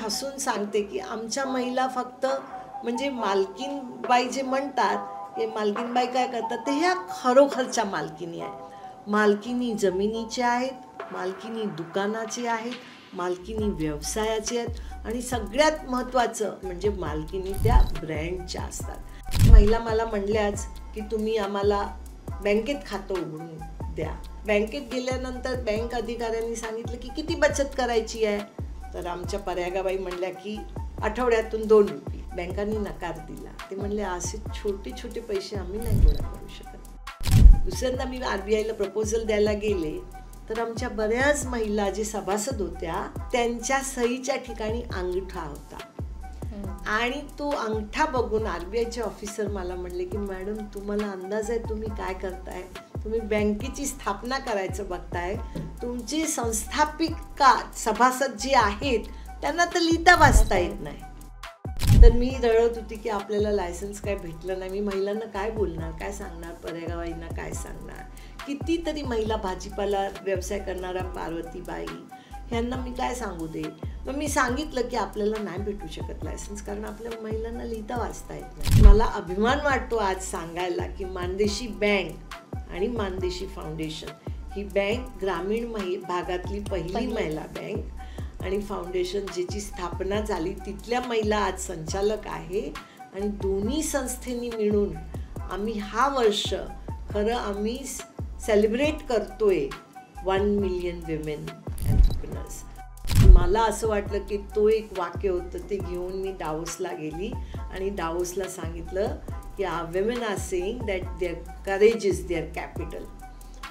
हसून सांगते की आमच्या महिला फक्त म्हणजे मालकीनबाई जे म्हणतात की मालकीनबाई काय करतात ते ह्या खरोखरच्या मालकिनी आहेत. मालकिनी जमिनीच्या आहेत, मालकिनी दुकानाचे आहेत, मालकिनी व्यवसायाचे आहेत आणि सगळ्यात महत्त्वाचं म्हणजे मालकिनी त्या ब्रँडच्या असतात. महिला मला म्हणल्याच की तुम्ही आम्हाला बँकेत खातं उघडून द्या. बँकेत गेल्यानंतर बँक अधिकाऱ्यांनी सांगितलं की किती बचत करायची आहे, तर आमच्या परागाबाई म्हणल्या की आठवड्यातून 2 रुपये. बँकांनी नकार दिला. ते म्हणले असे छोटे छोटे पैसे आम्ही नाही गोळा करू शकत. दुसऱ्यांदा मी RBIला प्रपोजल द्यायला गेले तर आमच्या बऱ्याच महिला जे सभासद होत्या त्यांच्या सहीच्या ठिकाणी अंगठा होता आणि तो अंगठा बघून RBIचे ऑफिसर मला म्हणले की मॅडम तुम्हाला अंदाज आहे तुम्ही काय करताय, तुम्ही बँकेची स्थापना करायचं बघताय, तुमचे संस्थापिका सभासद जे आहेत त्यांना तर लिहिता वाचता येत नाही. तर मी रडत होती की आपल्याला लायसन्स काय भेटलं नाही. मी महिलांना काय बोलणार, काय सांगणार, परागाबाईंना काय सांगणार. कितीतरी महिला भाजीपाला व्यवसाय करणाऱ्या पार्वतीबाई ह्यांना मी काय सांगू दे. मग मी सांगितलं की आपल्याला नाही भेटू शकत लायसन्स कारण आपल्या महिलांना लिहिता वाचता येत नाही. मला अभिमान वाटतो आज सांगायला की मानदेशी बँक आणि मानदेशी फाउंडेशन ही बँक ग्रामीण भागातली पहिली महिला बँक आणि फाउंडेशन ज्याची स्थापना झाली तिथल्या महिला आज संचालक आहे आणि दोन्ही संस्थेनी मिळून आम्ही हा वर्ष खरं आम्ही सेलिब्रेट करतोय 1 मिलियन विमेन एंटरप्रेन्योर्स. मला असं वाटलं की तो एक वाक्य होतं ते घेऊन मी डावोसला गेली आणि डावोसला सांगितलं की women are saying that their courage is their capital.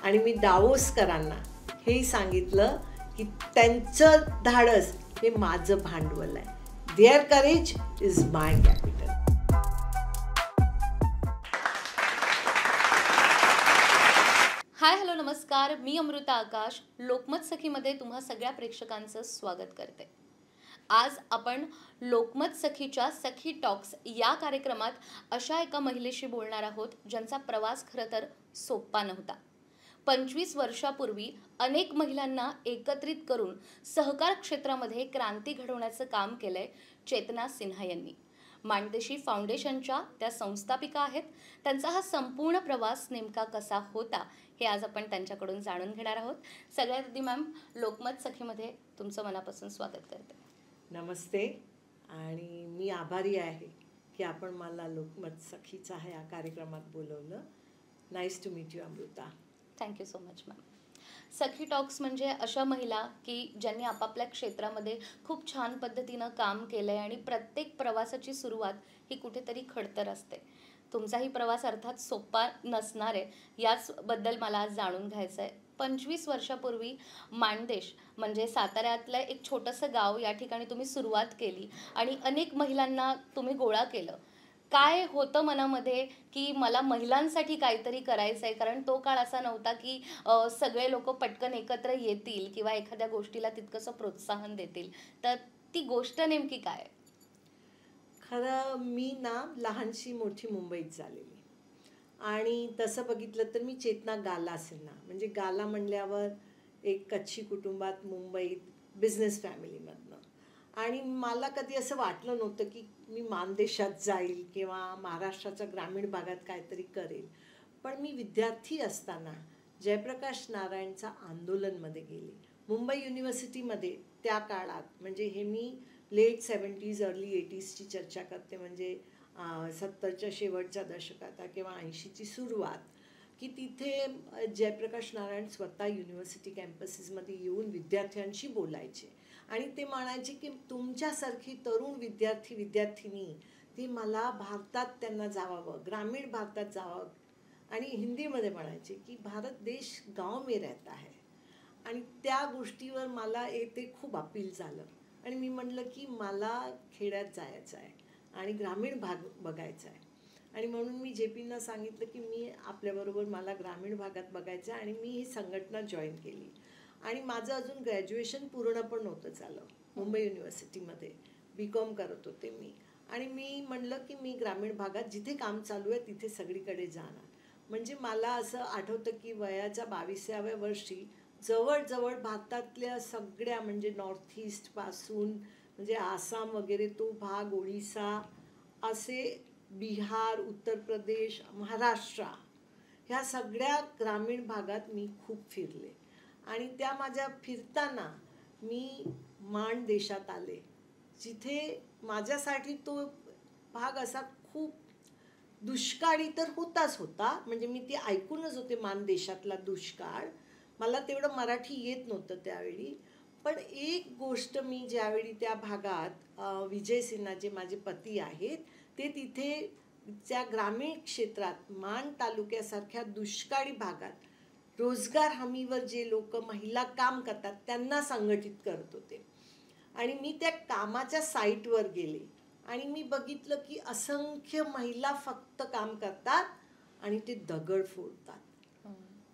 आणि मी डावोसकरांना हे सांगितलं की त्यांचं धाडस हे माझं भांडवल आहे. Their courage is my capital. Hi hello नमस्कार, मी अमृता आकाश लोकमत सखीमध्ये तुम्हा सगळ्या प्रेक्षकांचं स्वागत करते. आज आपण लोकमत सखीच्या सखी टॉक्स या कार्यक्रमात अशा एका महिलेशी बोलणार आहोत ज्यांचा प्रवास खरं तर सोपा नव्हता. 25 वर्षापूर्वी अनेक महिलांना एकत्रित करून सहकार क्षेत्रामध्ये क्रांती घडवण्याचं काम केलंय चेतना सिन्हा यांनी. मानदेशी फाउंडेशनच्या त्या संस्थापिका आहेत. त्यांचा हा संपूर्ण प्रवास नेमका कसा होता हे आज आपण त्यांच्याकडून जाणून घेणार आहोत. सगळ्यात आधी मॅम लोकमत सखीमध्ये तुमचं मनापासून स्वागत करते. नमस्ते आणि मी आभारी आहे की आपण मला लोकमत सखीचा ह्या कार्यक्रमात बोलवलं. Nice to meet you Amruta. Thank you so much ma'am. Sakhi talks म्हणजे अशा महिला की ज्यांनी आपापल्या क्षेत्रामध्ये खूप छान पद्धतीनं काम केलं आहे आणि प्रत्येक प्रवासाची सुरुवात ही कुठेतरी खडतर असते. तुमचाही प्रवास अर्थात सोपा नसणार आहे याचबद्दल मला आज जाणून घ्यायचं आहे. 25 वर्षापूर्वी माणदेश म्हणजे साताऱ्यातलं एक छोटंसं गाव या ठिकाणी तुम्ही सुरुवात केली आणि अनेक महिलांना तुम्ही गोळा केलं. काय होतं मनामध्ये की मला महिलांसाठी काहीतरी करायचं आहे, कारण तो काळ असा नव्हता की सगळे लोक पटकन एकत्र येतील किंवा एखाद्या गोष्टीला तितकंसं प्रोत्साहन देतील, तर ती गोष्ट नेमकी काय? खरं मी ना लहानशी मोठी मुंबईत झालेली आणि तसं बघितलं तर मी चेतना गाला असेल ना, म्हणजे गाला म्हणल्यावर एक कच्छी कुटुंबात मुंबईत बिझनेस फॅमिलीमधनं. आणि मला कधी असं वाटलं नव्हतं की मी मानदेशात जाईल किंवा महाराष्ट्राच्या ग्रामीण भागात काहीतरी करेल. पण मी विद्यार्थी असताना जयप्रकाश नारायणचा आंदोलनमध्ये गेले. मुंबई युनिव्हर्सिटीमध्ये त्या काळात म्हणजे हे मी लेट 70s अर्ली 80sची चर्चा करते, म्हणजे 70च्या शेवटच्या दशकात किंवा 80ची सुरुवात, की तिथे जयप्रकाश नारायण स्वतः युनिव्हर्सिटी कॅम्पसेसमध्ये येऊन विद्यार्थ्यांशी बोलायचे आणि ते म्हणायचे की तुमच्यासारखी तरुण विद्यार्थिनी ती मला भारतात त्यांना जावावं, ग्रामीण भारतात जावं आणि हिंदीमध्ये म्हणायचे की भारत देश गाव में रहता है. आणि त्या गोष्टीवर मला ते खूप अपील झालं आणि मी म्हटलं की मला खेड्यात जायचं आहे आणि ग्रामीण भाग बघायचा आहे. आणि म्हणून मी JPंना सांगितलं की मी आपल्याबरोबर मला ग्रामीण भागात बघायचं आहे आणि मी ही संघटना जॉईन केली. आणि माझं अजून ग्रॅज्युएशन पूर्ण पण नव्हतं झालं. मुंबई युनिव्हर्सिटीमध्ये BCom करत होते मी आणि मी म्हणलं की मी ग्रामीण भागात जिथे काम चालू आहे तिथे सगळीकडे जाणार. म्हणजे मला असं आठवतं की वयाच्या 22व्या वर्षी जवळजवळ भारतातल्या सगळ्या म्हणजे नॉर्थ ईस्टपासून म्हणजे आसाम वगैरे तो भाग, ओडिसा, असे बिहार, उत्तर प्रदेश, महाराष्ट्र, ह्या सगळ्या ग्रामीण भागात मी खूप फिरले. आणि त्या माझ्या फिरताना मी माण देशात आले, जिथे माझ्यासाठी तो भाग असा खूप दुष्काळी तर होताच होता. म्हणजे मी ती ऐकूनच होते मान देशातला दुष्काळ. मला तेवढं मराठी येत नव्हतं त्यावेळी. पण एक गोष्ट मी ज्यावेळी त्या भागात विजय सिन्हा जे माझे पती आहेत ते तिथे त्या ग्रामीण क्षेत्रात मान तालुक्यासारख्या दुष्काळी भागात रोजगार हमीवर जे लोक महिला काम करतात त्यांना संघटित करत होते. आणि मी त्या कामाच्या साईटवर गेले आणि मी बघितलं की असंख्य महिला फक्त काम करतात आणि ते दगड फोडतात.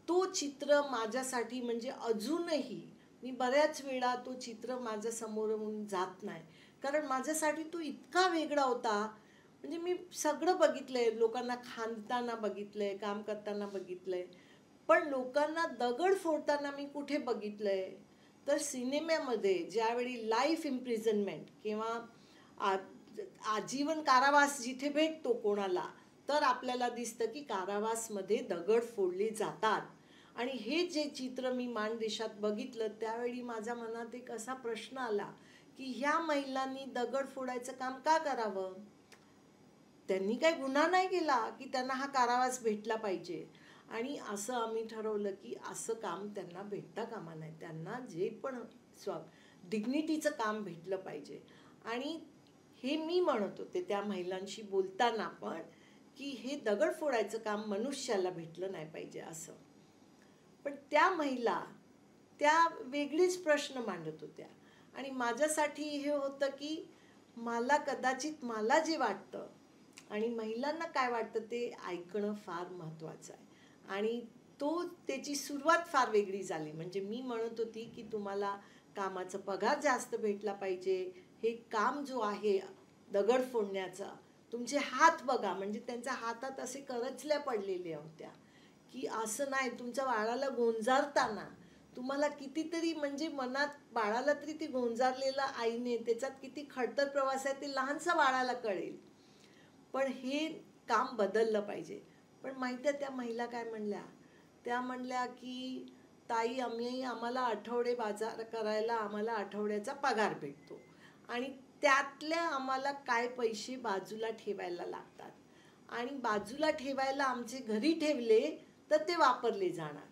तो चित्र माझ्यासाठी म्हणजे अजूनही मी बऱ्याच वेळा तो चित्र माझ्या समोरून जात नाही, कारण माझ्यासाठी तो इतका वेगळा होता. म्हणजे मी सगळं बघितलंय, लोकांना खांदताना बघितलंय, काम करताना बघितलंय, पण लोकांना दगड फोडताना मी कुठे बघितलंय तर सिनेमामध्ये ज्यावेळी लाईफ इम्प्रिझनमेंट किंवा आजीवन कारावास जिथे भेटतो कोणाला, तर आपल्याला दिसतं की कारावासमध्ये दगड फोडले जातात. आणि हे जे चित्र मी माणदेशात बघितलं त्यावेळी माझ्या मनात एक असा प्रश्न आला की ह्या महिलांनी दगड फोडायचं काम का करावं? त्यांनी काही गुन्हा नाही केला की त्यांना हा कारावास भेटला पाहिजे. आणि असं आम्ही ठरवलं की असं काम त्यांना भेटता कामा नाही, त्यांना जे पण डिग्निटीचं काम भेटलं पाहिजे. आणि हे मी म्हणत होते त्या महिलांशी बोलताना पण की हे दगड फोडायचं काम मनुष्याला भेटलं नाही पाहिजे असं. पण त्या महिला त्या वेगळीच प्रश्न मांडत होत्या. आणि माझ्यासाठी हे होतं की मला कदाचित मला जे वाटतं आणि महिलांना काय वाटतं ते ऐकणं फार महत्त्वाचं आहे. आणि त्याची सुरुवात फार वेगळी झाली. म्हणजे मी म्हणत होती की तुम्हाला कामाचा पगार जास्त भेटला पाहिजे, हे काम जो आहे दगड फोडण्याचा, तुमचे हात बघा, म्हणजे त्यांच्या हातात असे करचल्या पडलेल्या होत्या की असं नाही, तुमच्या बाळाला गोंजारताना तुम्हाला कितीतरी म्हणजे मनात बाळाला तरी ते गोंजारलेला आईने त्याच्यात किती खडतर प्रवास आहे ते लहानसा बाळाला कळेल. पण हे काम बदललं पाहिजे. पण माहिती आहे त्या महिला काय म्हणल्या? त्या म्हणल्या की ताई आम्हाला आठवडे बाजार करायला आम्हाला आठवड्याचा पगार भेटतो आणि त्यातल्या आम्हाला काय पैसे बाजूला ठेवायला लागतात आणि बाजूला ठेवायला आमचे घरी ठेवले तर ते वापरले जाणार,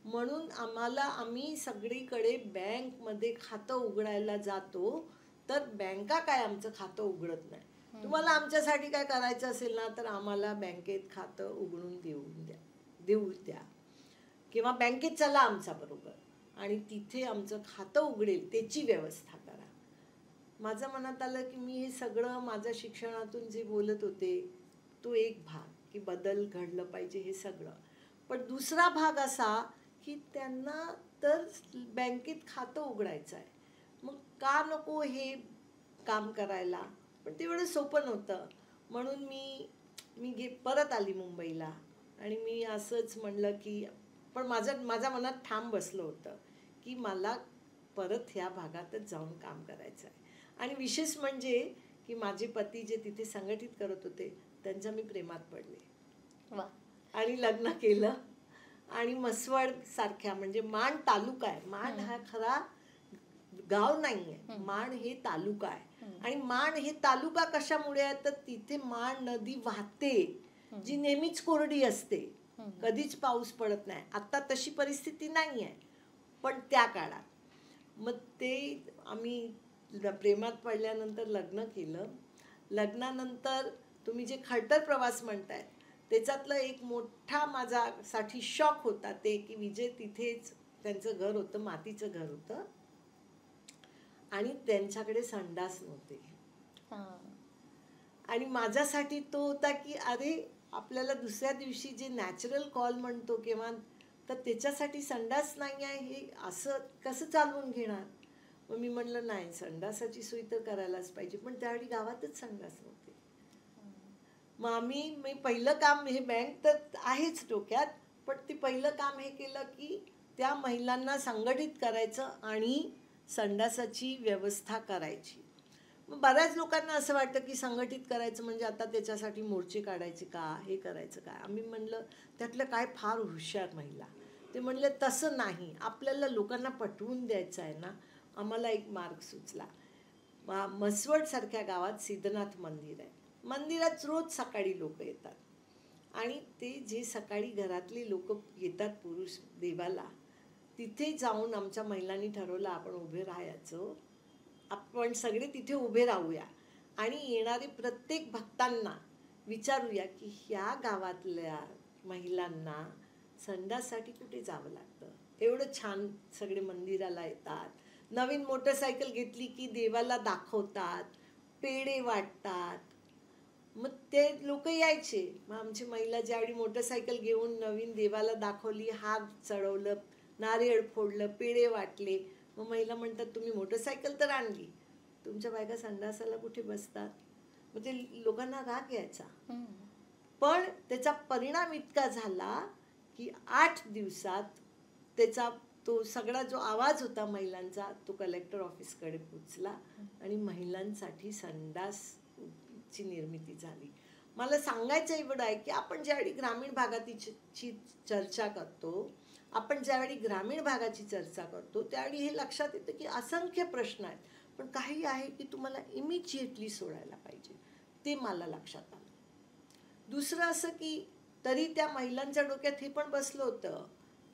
म्हणून आम्ही सगळीकडे बँकमध्ये खातं उघडायला जातो तर बँका काय आमचं खातं उघडत नाही. तुम्हाला आमच्यासाठी काय करायचं असेल ना तर आम्हाला बँकेत खातं उघडून देऊ द्या किंवा बँकेत चला आमच्या बरोबर आणि तिथे आमचं खातं उघडेल त्याची व्यवस्था करा. माझ्या मनात आलं की मी हे सगळं माझ्या शिक्षणातून जे बोलत होते तो एक भाग की बदल घडलं पाहिजे हे सगळं, पण दुसरा भाग असा की त्यांना तर बँकेत खातं उघडायचं आहे, मग का नको हे काम करायला? पण तेवढं सोपं नव्हतं. म्हणून मी परत आली मुंबईला आणि मी असंच म्हणलं की पण माझ्या मनात ठाम बसलं होतं की मला परत ह्या भागातच जाऊन काम करायचं आहे. आणि विशेष म्हणजे की माझे पती जे तिथे संघटित करत होते त्यांच्या मी प्रेमात पडले आणि लग्न केलं. आणि म्हसवड सारख्या म्हणजे माण तालुका आहे, माण हा खरा गाव नाहीये, माण हे तालुका आहे. आणि माण हे तालुका कशामुळे आहे तर तिथे माण नदी वाहते जी नेहमीच कोरडी असते, कधीच पाऊस पडत नाही. आता तशी परिस्थिती नाही आहे पण त्या काळात मग ते आम्ही प्रेमात पडल्यानंतर लग्न केलं. लग्नानंतर तुम्ही जे खडतर प्रवास म्हणताय त्याच्यातलं एक मोठा माझ्यासाठी शॉक होता ते की विजय तिथेच त्यांचं घर होतं, मातीचं घर होतं आणि त्यांच्याकडे संडास नव्हते. आणि माझ्यासाठी तो होता की अरे आपल्याला दुसऱ्या दिवशी जे नॅचरल कॉल म्हणतो किंवा तर त्याच्यासाठी संडास नाही आहे, हे असं कसं चालवून घेणार? मग मी म्हणलं नाही, संडासाची सोय तर करायलाच पाहिजे. पण त्यावेळी गावातच संडास नव्हते. मग मी पहिलं काम हे बँक तर आहेच डोक्यात, पण ते पहिलं काम हे केलं की त्या महिलांना संघटित करायचं आणि संडासाची व्यवस्था करायची. मग बऱ्याच लोकांना असं वाटतं की संघटित करायचं म्हणजे आता त्याच्यासाठी मोर्चे काढायचे का, हे करायचं काय. आम्ही म्हणलं त्यातलं काय फार हुशार महिला. ते म्हणले तसं नाही, आपल्याला लोकांना पटवून द्यायचं आहे ना. आम्हाला एक मार्ग सुचला. म्हसवडसारख्या गावात सिद्धनाथ मंदिर आहे. मंदिरात रोज सकाळी लोक येतात आणि ते जे सकाळी घरातले लोक येतात पुरुष देवाला, तिथे जाऊन आमच्या महिलांनी ठरवलं आपण उभे राहायचं, आपण सगळे तिथे उभे राहूया आणि येणारे प्रत्येक भक्तांना विचारूया की ह्या गावातल्या महिलांना संडाससाठी कुठे जावं लागतं. एवढं छान सगळे मंदिराला येतात, नवीन मोटरसायकल घेतली की देवाला दाखवतात, पेढे वाटतात. मग ते लोक यायचे. मग आमची महिला ज्यावेळी मोटरसायकल घेऊन नवीन देवाला दाखवली, हात चढवलं, नारळ फोडलं, पेढे वाटले, मग महिला म्हणतात तुम्ही मोटरसायकल तर आणली, तुमच्या बायका संडासाला कुठे बसतात. मग ते लोकांना राग यायचा. पण त्याचा परिणाम इतका झाला की 8 दिवसात त्याचा तो सगळा जो आवाज होता महिलांचा तो कलेक्टर ऑफिसकडे पोचला आणि महिलांसाठी संडासची निर्मिती झाली. मला सांगायचं एवढं आहे की आपण ज्यावेळी ग्रामीण भागाची चर्चा करतो, त्यावेळी हे लक्षात येतं की असंख्य प्रश्न आहेत, पण काही आहे की तुम्हाला इमिजिएटली सोडायला पाहिजे. ते मला लक्षात आलं. दुसरं असं की तरी त्या महिलांच्या डोक्यात हे पण बसलं होतं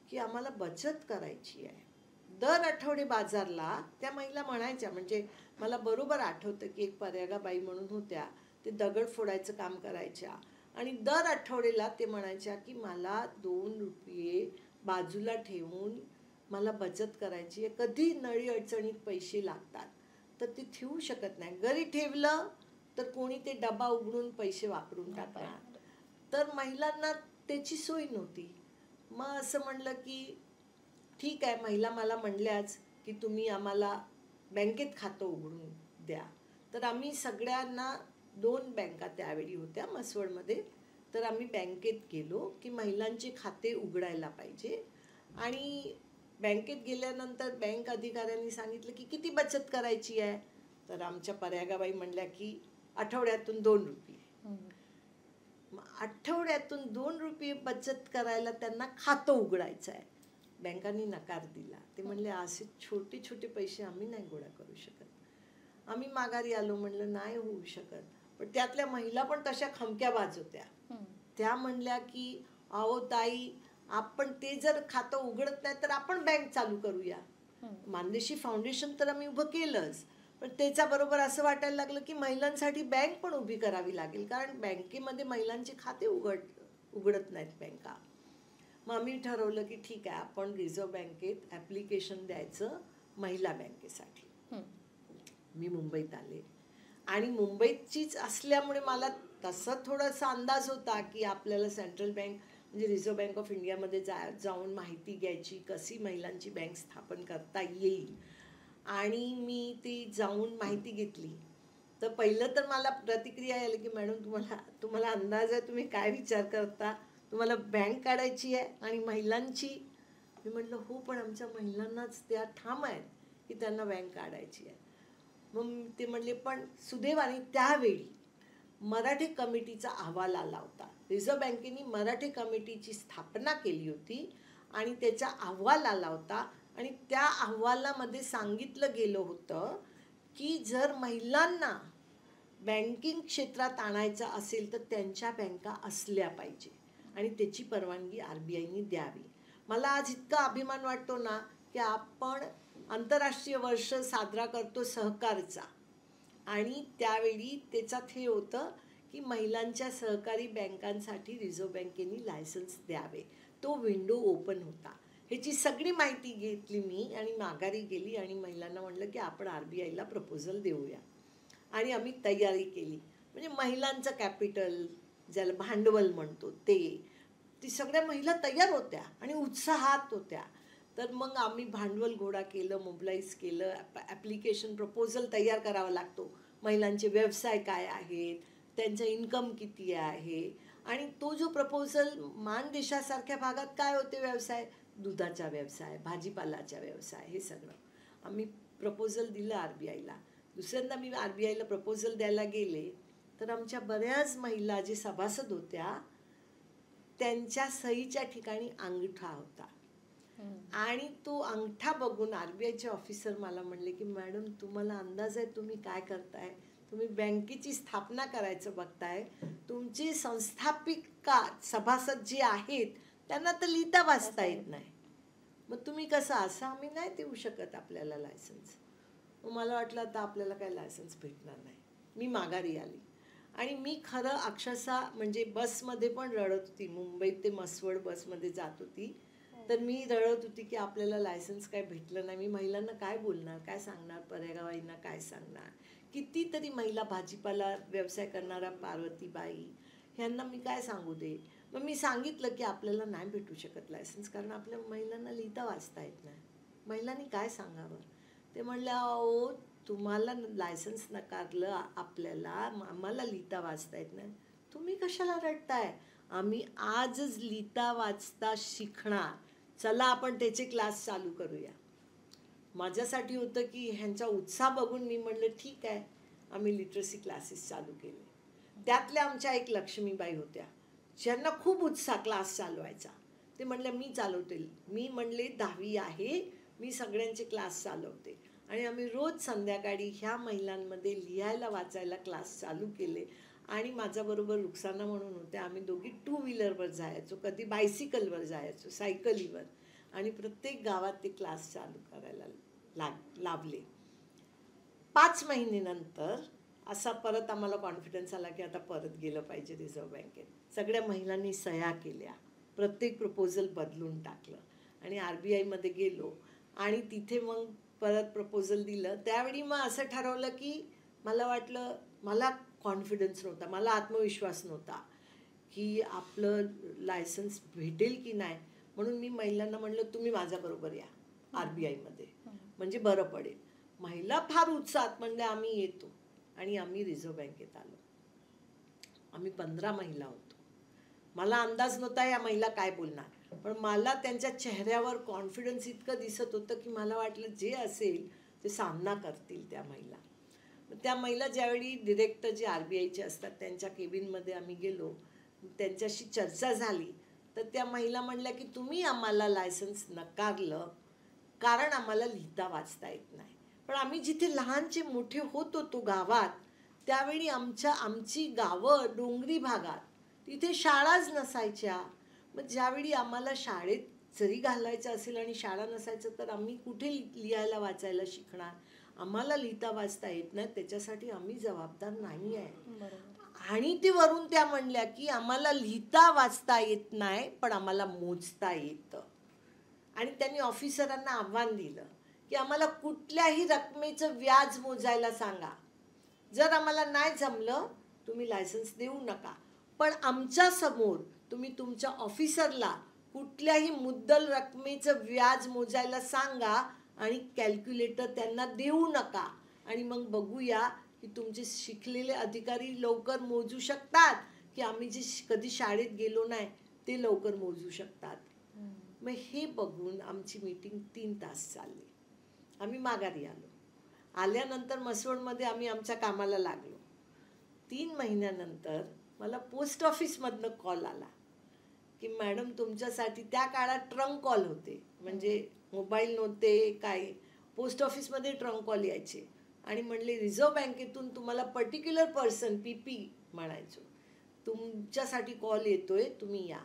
की आम्हाला बचत करायची आहे. दर आठवडे बाजारला त्या महिला म्हणायच्या, म्हणजे मला बरोबर आठवतं की एक पर्यागाबाई म्हणून होत्या, ते दगड फोडायचं काम करायच्या आणि दर आठवड्याला ते म्हणायच्या की मला 2 रुपये बाजूला ठेवून मला बचत करायची आहे, कधी नळी अडचणीत पैसे लागतात तर ते ठेवू शकत नाही, घरी ठेवलं तर कोणी ते डबा उघडून पैसे वापरून टाकणार. तर महिलांना त्याची सोय नव्हती. मग असं म्हणलं की ठीक आहे, महिला मला म्हणल्याच की तुम्ही आम्हाला बँकेत खातं उघडून द्या. तर आम्ही सगळ्यांना 2 बँका त्यावेळी होत्या म्हसवडमध्ये, तर आम्ही बँकेत गेलो की महिलांचे खाते उघडायला पाहिजे. आणि बँकेत गेल्यानंतर बँक अधिकाऱ्यांनी सांगितलं की किती बचत करायची आहे. तर आमच्या पर्यागाबाई म्हणल्या की आठवड्यातून 2 रुपये. मग आठवड्यातून 2 रुपये बचत करायला त्यांना खातं उघडायचं आहे. बँकांनी नकार दिला. ते म्हणले असे छोटे छोटे पैसे आम्ही नाही गोळा करू शकत. आम्ही माघारी आलो, म्हणलं नाही होऊ शकत. पण त्यातल्या महिला पण तशा खमक्याबाज होत्या. त्या म्हणल्या की अहो ताई, आपण ते जर खातं उघडत नाही तर आपण बँक चालू करूया. मानदेशी फाउंडेशन तर आम्ही उभं केलंच, पण त्याच्याबरोबर असं वाटायला लागलं की महिलांसाठी बँक पण उभी करावी लागेल, कारण बँकेमध्ये महिलांचे खाते उघडत नाहीत बँका. मग आम्ही ठरवलं की ठीक आहे, आपण रिझर्व्ह बँकेत ॲप्लिकेशन द्यायचं महिला बँकेसाठी. मी मुंबईत आले आणि मुंबईचीच असल्यामुळे मला तसा थोडासा अंदाज होता की आपल्याला सेंट्रल बँक म्हणजे रिझर्व्ह बँक ऑफ इंडियामध्ये जाऊन माहिती घ्यायची, कशी महिलांची बँक स्थापन करता येईल. आणि मी ती जाऊन माहिती घेतली. तर पहिलं तर मला प्रतिक्रिया आली की मॅडम तुम्हाला अंदाज आहे, तुम्ही काय विचार करता, तुम्हाला बँक काढायची आहे आणि महिलांची. मी म्हटलं हो, पण आमच्या महिलांनाच त्या ठाम आहेत की त्यांना बँक काढायची आहे. मग ते म्हणले पण सुदैवाने त्यावेळी मराठी कमिटीचा अहवाल आला होता. रिझर्व्ह बँकेने मराठी कमिटीची स्थापना केली होती आणि त्याचा अहवाल आला होता आणि त्या अहवालामध्ये सांगितलं गेलं होतं की जर महिलांना बँकिंग क्षेत्रात आणायचं असेल तर त्यांच्या बँका असल्या पाहिजे आणि त्याची परवानगी RBIने द्यावी. मला आज इतका अभिमान वाटतो ना की आपण आंतरराष्ट्रीय वर्ष साजरा करतो सहकारचा, आणि त्यावेळी त्याच्यात हे होतं की महिलांच्या सहकारी बँकांसाठी रिझर्व्ह बँकेने लायसन्स द्यावे. तो विंडो ओपन होता. ह्याची सगळी माहिती घेतली मी आणि माघारी गेली आणि महिलांना म्हटलं की आपण RBIला प्रपोजल देऊया. आणि आम्ही तयारी केली. म्हणजे महिलांचं कॅपिटल, ज्याला भांडवल म्हणतो, ती सगळ्या महिला तयार होत्या आणि उत्साहात होत्या. तर मग आम्ही भांडवल गोळा केलं, मोबिलाईज केलं, ॲप्लिकेशन प्रपोजल तयार करावा लागतो. महिलांचे व्यवसाय काय आहेत, त्यांचं इन्कम किती आहे, आणि तो जो प्रपोजल मानदेशासारख्या भागात काय होते व्यवसाय, दुधाचा व्यवसाय, भाजीपालाचा व्यवसाय, हे सगळं आम्ही प्रपोजल दिलं RBIला. दुसऱ्यांदा मी RBIला प्रपोजल द्यायला गेले तर आमच्या बऱ्याच महिला जे सभासद होत्या त्यांच्या सहीच्या ठिकाणी अंगठा होता. आणि तो अंगठा बघून RBIचे ऑफिसर मला म्हणले की मॅडम तुम्हाला अंदाज आहे तुम्ही काय करताय, तुम्ही बँकेची स्थापना करायचं बघताय, तुमची संस्थापिका सभासद जी आहेत त्यांना तर लिहिता वाचता येत नाही, मग तुम्ही कसं, असं आम्ही नाही देऊ शकत आपल्याला लायसन्स. मग मला वाटलं आता आपल्याला काय लायसन्स भेटणार नाही. मी माघारी आली आणि मी खरं अक्षरशः म्हणजे बसमध्ये पण रडत होती. मुंबईत ते मसवड बसमध्ये जात होती तर मी रडत होती की आपल्याला लायसन्स काय भेटलं नाही. मी महिलांना काय बोलणार, काय सांगणार, पर्यायवाईंना काय सांगणार. कितीतरी महिला भाजीपाला व्यवसाय करणाऱ्या पार्वतीबाई ह्यांना मी काय सांगू दे. मग मी सांगितलं की आपल्याला नाही भेटू शकत लायसन्स कारण आपल्या महिलांना लिहिता वाचता येत नाही. महिलांनी काय सांगावं. ते म्हणले अहो तुम्हाला लायसन्स नकारलं आपल्याला, आम्हाला लिहिता वाचता येत नाही, तुम्ही कशाला रडताय, आम्ही आजच लिहिता वाचता शिकणार, चला आपण त्याचे क्लास चालू करूया. माझ्यासाठी होतं की ह्यांचा उत्साह बघून मी म्हणलं ठीक आहे, आम्ही लिटरसी क्लासेस चालू केले. त्यातल्या आमच्या एक लक्ष्मीबाई होत्या ज्यांना खूप उत्साह क्लास चालवायचा. ते म्हणले मी चालवते. मी म्हणले 10वी आहे, मी सगळ्यांचे क्लास चालवते. आणि आम्ही रोज संध्याकाळी ह्या महिलांमध्ये लिहायला वाचायला क्लास चालू केले. आणि माझ्याबरोबर रुक्साना म्हणून होत्या, आम्ही दोघी 2 व्हीलरवर जायचो, कधी बायसिकलवर जायचो, सायकलीवर. आणि प्रत्येक गावात ते क्लास चालू करायला लाभले. 5 महिन्यानंतर असा परत आम्हाला कॉन्फिडन्स आला की आता परत गेलं पाहिजे रिझर्व्ह बँकेत. सगळ्या महिलांनी सह्या केल्या, प्रत्येक प्रपोजल बदलून टाकलं आणि RBIमध्ये गेलो आणि तिथे मग परत प्रपोजल दिलं. त्यावेळी मग असं ठरवलं की मला वाटलं, मला कॉन्फिडन्स नव्हता, मला आत्मविश्वास नव्हता की आपलं लायसन्स भेटेल की नाही. म्हणून मी महिलांना म्हणलं तुम्ही माझ्याबरोबर या RBIमध्ये, म्हणजे बरं पडेल. महिला फार उत्साहात म्हणल्या आम्ही येतो. आणि आम्ही रिझर्व्ह बँकेत आलो. आम्ही 15 महिला होतो. मला अंदाज नव्हता या महिला काय बोलणार, पण मला त्यांच्या चेहऱ्यावर कॉन्फिडन्स इतकं दिसत होतं की मला वाटलं जे असेल ते सामना करतील त्या महिला. त्या महिला ज्यावेळी डिरेक्टर जे RBIचे असतात त्यांच्या केबिनमध्ये आम्ही गेलो, त्यांच्याशी चर्चा झाली तर त्या महिला म्हणल्या की तुम्ही आम्हाला लायसन्स नकारलं कारण आम्हाला लिहिता वाचता येत नाही. पण आम्ही जिथे लहानचे मोठे होत होतो गावात, त्यावेळी आमची गावं डोंगरी भागात, तिथे शाळाच नसायच्या. मग ज्यावेळी आम्हाला शाळेत जरी घालायचं असेल आणि शाळा नसायचं तर आम्ही कुठे लिहायला वाचायला शिकणार. आम्हाला लिहिता वाचता येत नाही, त्याच्यासाठी आम्ही जबाबदार नाही आहे. आणि ते वरून त्या म्हणल्या की आम्हाला लिहिता वाचता येत नाही पण आम्हाला मोजता येतं. आणि त्यांनी ऑफिसरांना आव्हान दिलं की आम्हाला कुठल्याही रकमेचं व्याज मोजायला सांगा, जर आम्हाला नाही जमलं तुम्ही लायसन्स देऊ नका, पण आमच्या समोर तुम्ही तुमच्या ऑफिसरला कुठल्याही मुद्दल रकमेचं व्याज मोजायला सांगा आणि कॅल्क्युलेटर त्यांना देऊ नका. आणि मग बघूया की तुमचे शिकलेले अधिकारी लवकर मोजू शकतात की आम्ही जे कधी शाळेत गेलो नाही ते लवकर मोजू शकतात. मग हे बघून आमची मीटिंग 3 तास चालली. आम्ही माघारी आलो. आल्यानंतर मसवडमध्ये आम्ही आमच्या कामाला लागलो. 3 महिन्यानंतर मला पोस्ट ऑफिसमधनं कॉल आला की मॅडम तुमच्यासाठी, त्या काळात ट्रंक कॉल होते, म्हणजे मोबाईल नव्हते काय, पोस्ट ऑफिसमध्ये ट्रंक कॉल यायचे आणि म्हणले रिझर्व्ह बँकेतून तुम्हाला पर्टिक्युलर पर्सन PP म्हणायचो, तुमच्यासाठी कॉल येतोय, तुम्ही या.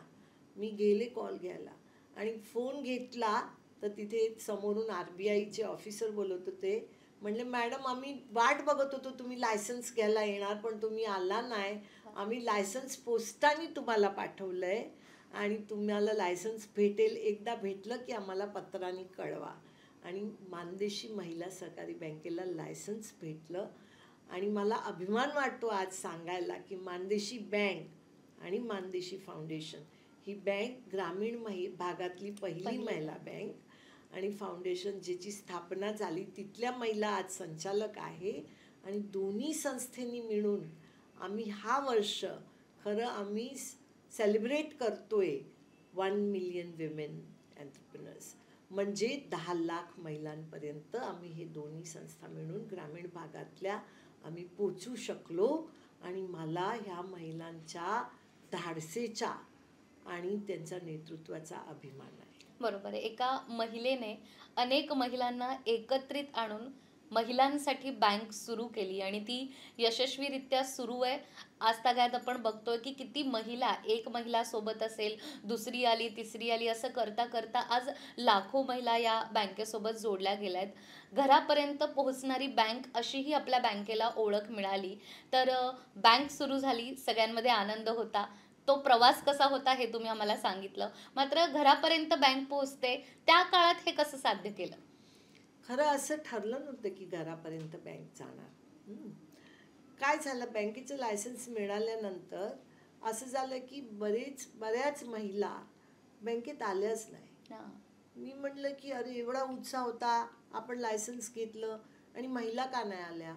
मी गेले कॉल घ्यायला आणि फोन घेतला तर तिथे समोरून RBIचे ऑफिसर बोलत होते. म्हणले मॅडम आम्ही वाट बघत होतो तुम्ही लायसन्स घ्यायला येणार पण तुम्ही आला नाही, आम्ही लायसन्स पोस्टाने तुम्हाला पाठवलं आहे आणि तुम्हाला लायसन्स भेटेल, एकदा भेटलं की आम्हाला पत्राने कळवा. आणि मानदेशी महिला सहकारी बँकेला लायसन्स भेटलं. आणि मला अभिमान वाटतो आज सांगायला की मानदेशी बँक आणि मानदेशी फाउंडेशन ही बँक ग्रामीण भागातली पहिली महिला बँक आणि फाउंडेशन ज्याची स्थापना झाली तिथल्या महिला आज संचालक आहे. आणि दोन्ही संस्थेनी मिळून आम्ही हा वर्ष खरं आम्ही सेलिब्रेट करतोय 1 मिलियन विमेन एंटरप्रेन्योर्स. म्हणजे 10 लाख महिलांपर्यंत आम्ही हे दोन्ही संस्था मिळून ग्रामीण भागातल्या आम्ही पोचू शकलो. आणि मला ह्या महिलांच्या धाडसेचा आणि त्यांच्या नेतृत्वाचा अभिमान आहे. बरोबर आहे. एका महिलेने अनेक महिलांना एकत्रित आणून महिलांसाठी बँक सुरू केली आणि ती यशस्वीरित्या सुरू आहे. आजतागायत आपण बघतोय की किती महिला, एक महिला सोबत असेल, दुसरी आली, तिसरी आली, असं करता करता आज लाखो महिला या बँकेसोबत जोडल्या गेल्या आहेत. घरापर्यंत पोहोचणारी बँक अशीही आपल्या बँकेला ओळख मिळाली. तर बँक सुरू झाली, सगळ्यांमध्ये आनंद होता. तो प्रवास कसा होता हे तुम्ही आम्हाला सांगितलं. मात्र घरापर्यंत बँक पोहोचते त्या काळात हे कसं साध्य केलं? खरं असं ठरलं नव्हतं की घरापर्यंत बँक जाणार. काय झालं, बँकेचं लायसन्स मिळाल्यानंतर असं झालं की बऱ्याच महिला बँकेत आल्याच नाही. हां. मी म्हटलं की अरे एवढा उत्साह होता, आपण लायसन्स घेतलं आणि महिला का नाही आल्या.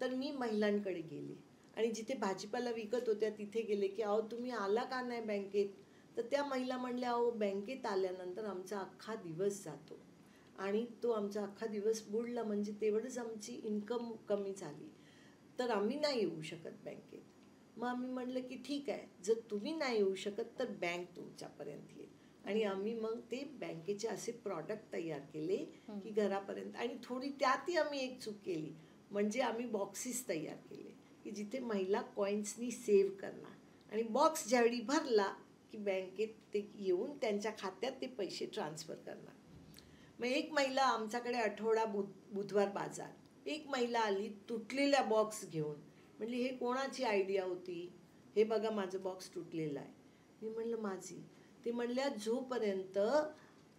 तर मी महिलांकडे गेले आणि जिथे भाजीपाला विकत होत्या तिथे गेले की अहो तुम्ही आला का नाही बँकेत. तर त्या महिला म्हणल्या अहो बँकेत आल्यानंतर आमचा अख्खा दिवस जातो आणि तो आमचा अख्खा दिवस बुडला म्हणजे तेवढंच आमची इन्कम कमी झाली, तर आम्ही नाही येऊ शकत बँकेत. मग आम्ही म्हटलं की ठीक आहे, जर तुम्ही नाही येऊ शकत तर बँक तुमच्यापर्यंत येईल. आणि आम्ही मग ते बँकेचे असे प्रॉडक्ट तयार केले की घरापर्यंत. आणि थोडी त्यातही आम्ही एक चूक केली, म्हणजे आम्ही बॉक्सेस तयार केले की जिथे महिला कॉईन्सनी सेव्ह करणार आणि बॉक्स ज्यावेळी भरला की बँकेत ते येऊन त्यांच्या खात्यात ते पैसे ट्रान्सफर करणार. मग एक महिला आमच्याकडे आठवडा बुधवार बाजार, एक महिला आली तुटलेल्या बॉक्स घेऊन. म्हणली हे कोणाची आयडिया होती, हे बघा माझं बॉक्स तुटलेलं आहे. मी म्हणलं माझी. ते म्हणल्या जोपर्यंत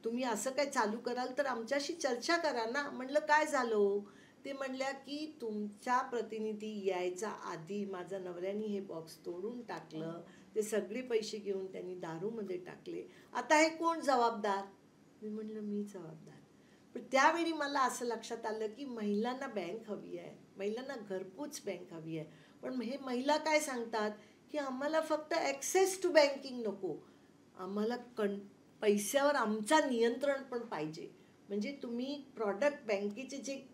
तुम्ही असं काय चालू कराल तर आमच्याशी चर्चा करा ना. म्हणलं काय झालं. ते म्हणल्या की तुमचा प्रतिनिधी यायचा आधी माझ्या नवऱ्याने हे बॉक्स तोडून टाकलं, ते सगळे पैसे घेऊन त्यांनी दारूमध्ये टाकले, आता हे कोण जबाबदार. मी म्हणलं मी जबाबदार. पण त्यावेळी मला असं लक्षात आलं की महिलांना बँक हवी आहे, महिलांना घरपोच बँक हवी आहे. पण हे महिला काय सांगतात की आम्हाला फक्त ॲक्सेस टू बँकिंग नको, आम्हाला पैशावर आमचा नियंत्रण पण पाहिजे. म्हणजे तुम्ही प्रॉडक्ट बँकेचे जे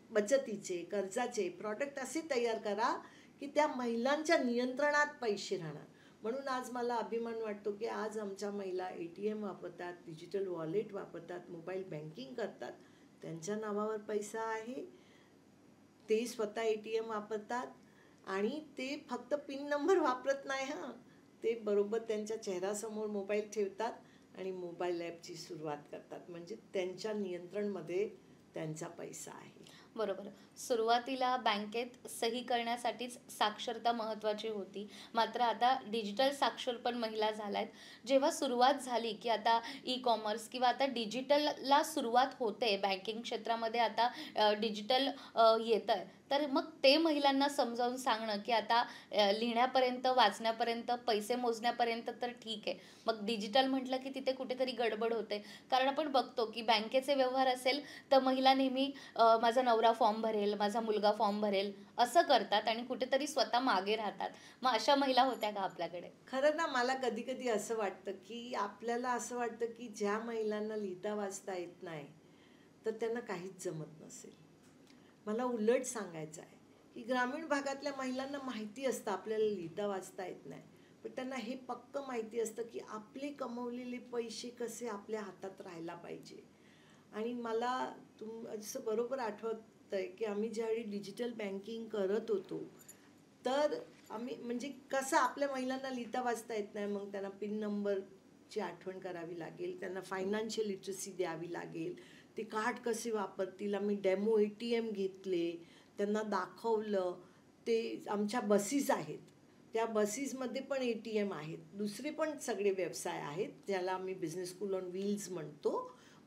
बचतीचे कर्जाचे प्रॉडक्ट असे तयार करा की त्या महिलांच्या नियंत्रणात पैसे राहणार. म्हणून आज मला अभिमान वाटतो की आज आमच्या महिला ATM वापरतात, डिजिटल वॉलेट वापरतात, मोबाईल बँकिंग करतात, त्यांच्या नावावर पैसा आहे, ते स्वतः ATM वापरतात आणि ते फक्त पिन नंबर वापरत नाही. हां, ते बरोबर त्यांच्या चेहऱ्यासमोर मोबाईल ठेवतात आणि मोबाईल ॲपची सुरुवात करतात. म्हणजे त्यांच्या नियंत्रणमध्ये त्यांचा पैसा आहे. बरोबर. सुरुवातीला बँकेत सही करण्यासाठीच साक्षरता महत्त्वाची होती. मात्र आता डिजिटल साक्षर पण महिला झाल्या आहेत. जेव्हा सुरुवात झाली की आता ई-कॉमर्स किंवा आता डिजिटलला सुरुवात होते, बँकिंग क्षेत्रामध्ये आता डिजिटल येतं आहे, तर मग ते महिलांना समजावून सांगणं की आता लिहिण्यापर्यंत, वाचण्यापर्यंत, पैसे मोजण्यापर्यंत तर ठीक आहे. मग डिजिटल म्हटलं की तिथे कुठेतरी गडबड होते. कारण आपण बघतो की बँकेचे व्यवहार असेल तर महिला नेहमी माझा नवरा फॉर्म भरेल, माझा मुलगा फॉर्म भरेल असं करतात आणि कुठेतरी स्वतः मागे राहतात. मग अशा महिला होत्या का आपल्याकडे? खरं ना, मला कधी कधी असं वाटतं की आपल्याला असं वाटतं की ज्या महिलांना लिहिता वाचता येत नाही तर त्यांना काहीच जमत नसेल. मला उलट सांगायचं आहे की ग्रामीण भागातल्या महिलांना माहिती असतं आपल्याला लिहिता वाचता येत नाही, पण त्यांना हे पक्कं माहिती असतं की आपले कमवलेले पैसे कसे आपल्या हातात राहायला पाहिजे. आणि मला असं बरोबर आठवतं आहे की आम्ही ज्यावेळी डिजिटल बँकिंग करत होतो तर आम्ही म्हणजे कसं आपल्या महिलांना लिहिता वाचता येत नाही, मग त्यांना पिन नंबरची आठवण करावी लागेल, त्यांना फायनान्शियल लिटरसी द्यावी लागेल, ते कार्ड कसे वापरतील. आम्ही डेमो ATM घेतले, त्यांना दाखवलं. ते आमच्या बसेस आहेत, त्या बसेसमध्ये पण ATM आहेत, दुसरे पण सगळे व्यवसाय आहेत ज्याला आम्ही बिझनेस स्कूल ऑन व्हील्स म्हणतो,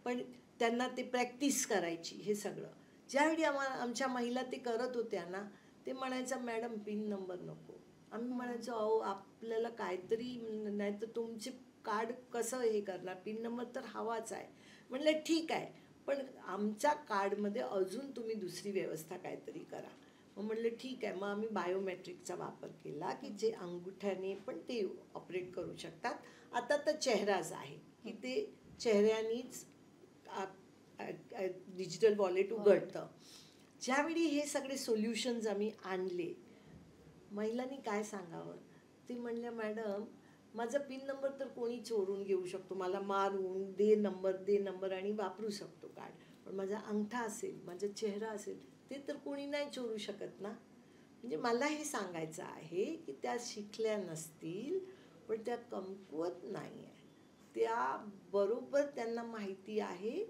पण त्यांना ते प्रॅक्टिस करायची. हे सगळं ज्यावेळी आमच्या महिला ते करत होत्या ना, ते म्हणायचं मॅडम पिन नंबर नको. आम्ही म्हणायचो अहो आपल्याला काहीतरी, नाही तर तुमचे कार्ड कसं हे करणार, पिन नंबर तर हवाच आहे. म्हणलं ठीक आहे, पण आमच्या कार्डमध्ये अजून तुम्ही दुसरी व्यवस्था काहीतरी करा. मग म्हणलं ठीक आहे. मग आम्ही बायोमेट्रिकचा वापर केला की जे अंगठ्याने पण ते ऑपरेट करू शकतात. आता तर चेहराच आहे की ते चेहऱ्यानीच डिजिटल वॉलेट उघडतं. ज्यावेळी हे सगळे सोल्युशन्स आम्ही आणले, महिलांनी काय सांगावं, ते म्हणल्या मॅडम माझा पिन नंबर तर कोणी चोरून घेऊ शकतो, मला मारून दे नंबर आणि वापरू शकतो कार्ड, पण माझा अंगठा असेल, माझा चेहरा असेल, ते तर कोणी नाही चोरू शकत ना. म्हणजे मला हे सांगायचं आहे की त्या शिकल्या नसतील, पण त्या कमकुवत नाही आहे. त्याबरोबर त्यांना माहिती आहे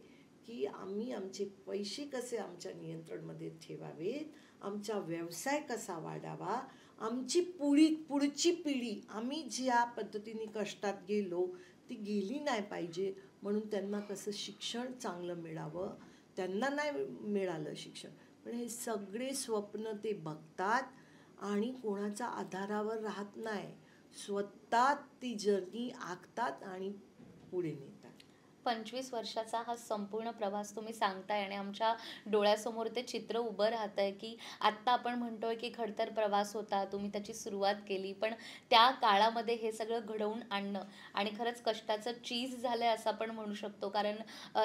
की आम्ही आमचे पैसे कसे आमच्या नियंत्रणमध्ये ठेवावेत, आमचा व्यवसाय कसा वाढावा, आमची पुढची पिढी आम्ही ज्या पद्धतीने कष्टात गेलो ती गेली नाही पाहिजे, म्हणून त्यांना कसं शिक्षण चांगलं मिळावं. त्यांना नाही मिळालं शिक्षण, पण हे सगळे स्वप्न ते बघतात आणि कोणाच्या आधारावर राहत नाही, स्वतः ती जर्नी आखतात आणि पुढे नेतात. 25 वर्षाचा हा संपूर्ण प्रवास तुम्ही सांगताय आणि आमच्या डोळ्यासमोर ते चित्र उभं राहत आहे की आत्ता आपण म्हणतोय की खडतर प्रवास होता, तुम्ही त्याची सुरुवात केली, पण त्या काळामध्ये हे सगळं घडवून आणणं आणि खरंच कष्टाचं चीज झालं आहे असं आपण म्हणू शकतो. कारण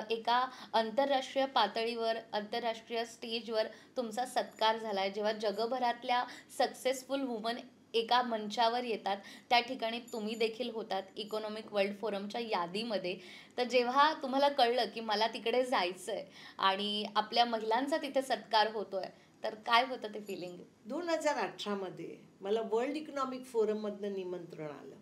एका आंतरराष्ट्रीय पातळीवर, आंतरराष्ट्रीय स्टेजवर तुमचा सत्कार झाला आहे. जेव्हा जगभरातल्या सक्सेसफुल वुमन एका मंचावर येतात, त्या ठिकाणी तुम्ही देखील होतात इकॉनॉमिक वर्ल्ड फोरमच्या यादीमध्ये. तर जेव्हा तुम्हाला कळलं की मला तिकडे जायचं आहे आणि आपल्या महिलांचा तिथे सत्कार होतोय, तर काय होतं ते फिलिंग? 2018मध्ये मला वर्ल्ड इकॉनॉमिक फोरममधनं निमंत्रण आलं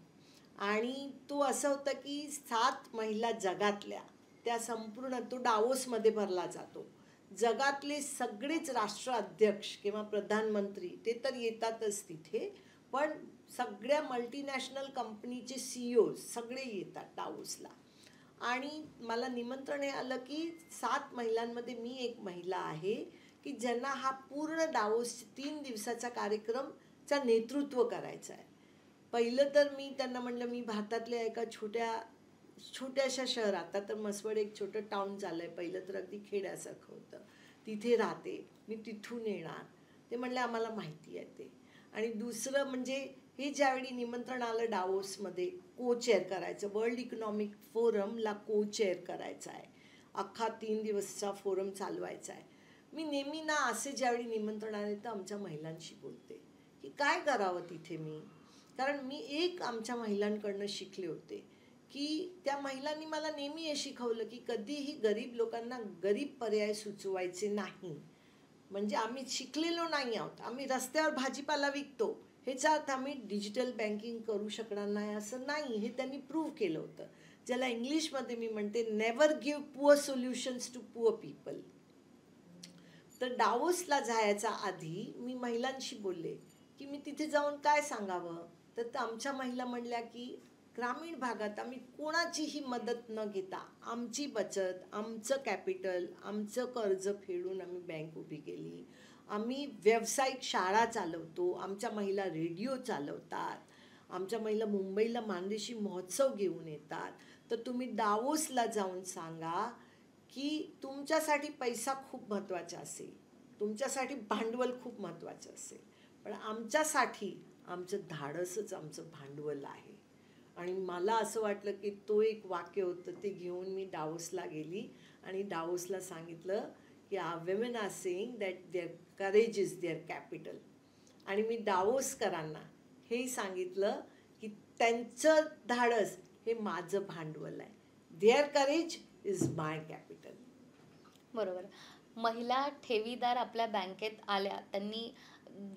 आणि तो असं होता की 7 महिला जगातल्या, त्या संपूर्ण तो डावोसमध्ये भरला जातो. जगातले सगळेच राष्ट्राध्यक्ष किंवा प्रधानमंत्री ते तर येतातच तिथे, पण सगळ्या मल्टीनॅशनल कंपनीचे CEO सगळे येतात डावोसला. आणि मला निमंत्रण हे आलं की 7 महिलांमध्ये मी एक महिला आहे की ज्यांना हा पूर्ण डावोस 3 दिवसाचा कार्यक्रमचा नेतृत्व करायचा आहे. पहिलं तर मी त्यांना म्हणलं मी भारतातल्या एका छोट्याशा शहरात, आता तर मसवड एक छोटं टाउन झालं आहे, पहिलं तर अगदी खेड्यासारखं होतं, तिथे राहते, मी तिथून येणार. ते म्हणले आम्हाला माहिती आहे ते. आणि दुसरं म्हणजे हे ज्यावेळी निमंत्रण आलं डावोसमध्ये को चेअर करायचं, वर्ल्ड इकॉनॉमिक फोरमला को चेअर करायचं आहे, अख्खा 3 दिवसचा फोरम चालवायचा आहे. मी नेहमी ना असे ज्यावेळी निमंत्रण आले तर आमच्या महिलांशी बोलते की काय करावं तिथे मी. कारण मी एक आमच्या महिलांकडनं शिकले होते की त्या महिलांनी मला नेहमी हे शिकवलं की कधीही गरीब लोकांना गरीब पर्याय सुचवायचे नाही. म्हणजे आम्ही शिकलेलो नाही आहोत, आम्ही रस्त्यावर भाजीपाला विकतो, ह्याचा अर्थ आम्ही डिजिटल बँकिंग करू शकणार नाही असं नाही, हे त्यांनी प्रूव्ह केलं होतं. ज्याला इंग्लिशमध्ये मी म्हणते never give poor solutions to poor people. तर डावोसला जायच्या आधी मी महिलांशी बोलले की मी तिथे जाऊन काय सांगावं. तर आमच्या महिला म्हणल्या की ग्रामीण भागात आम्ही कोणाचीही मदत न घेता आमची बचत, आमचं कॅपिटल, आमचं कर्ज फेडून आम्ही बँक उभी केली. आम्ही व्यावसायिक शाळा चालवतो, आमच्या महिला रेडिओ चालवतात, आमच्या महिला मुंबईला मानदेशी महोत्सव घेऊन येतात. तर तुम्ही डावोसला जाऊन सांगा की तुमच्यासाठी पैसा खूप महत्त्वाचा असेल, तुमच्यासाठी भांडवल खूप महत्त्वाचं असेल, पण आमच्यासाठी आमचं धाडसच आमचं भांडवल आहे. आणि मला असं वाटलं की तो एक वाक्य होतं, ते घेऊन मी डावोसला गेली आणि डावोसला सांगितलं की women are saying that their courage is their capital. आणि मी डावोसकरांना हे सांगितलं की त्यांचं धाडस हे माझं भांडवल आहे, their courage is my capital. बरोबर. महिला ठेवीदार आपल्या बँकेत आल्या, त्यांनी